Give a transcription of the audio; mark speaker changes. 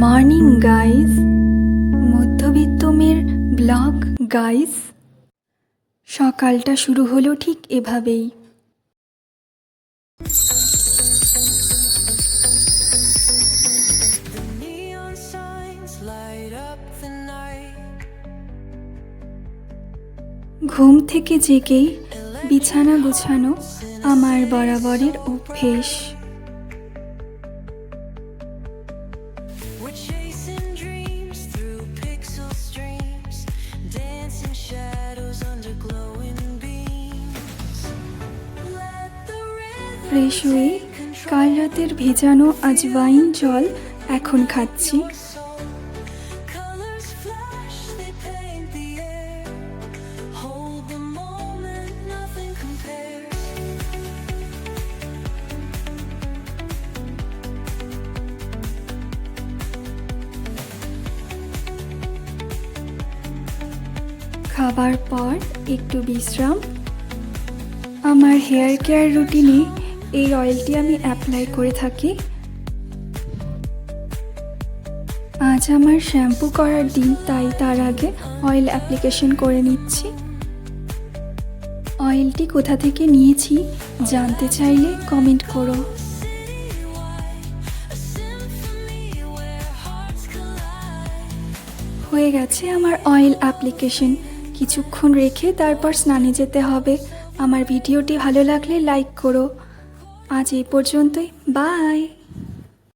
Speaker 1: Morning guys, মধ্যবিত্ত মেয়ের blog guys. সকালটা শুরু হলো ঠিক এভাবেই। ঘুম থেকে জেগেই বিছানা গুছানো আমার বরাবরের অভ্যেস। ফ্রেশ হয়ে কাল রাতের ভেজানো আজওয়াইন জল এখন খাচ্ছি। খাবার পর একটু বিশ্রাম। আমার হেয়ার কেয়ার রুটিনে এই অয়েলটি আমি অ্যাপ্লাই করে থাকি। আজ আমার শ্যাম্পু করার দিন, তাই তার আগে অয়েল অ্যাপ্লিকেশন করে নিচ্ছি। অয়েলটি কোথা থেকে নিয়েছি জানতে চাইলে কমেন্ট করো। হয়ে গেছে আমার অয়েল অ্যাপ্লিকেশন। কিছুক্ষণ রেখে তারপর স্নানে যেতে হবে। আমার ভিডিওটি ভালো লাগলে লাইক করো। আজ এই পর্যন্তই, বাই।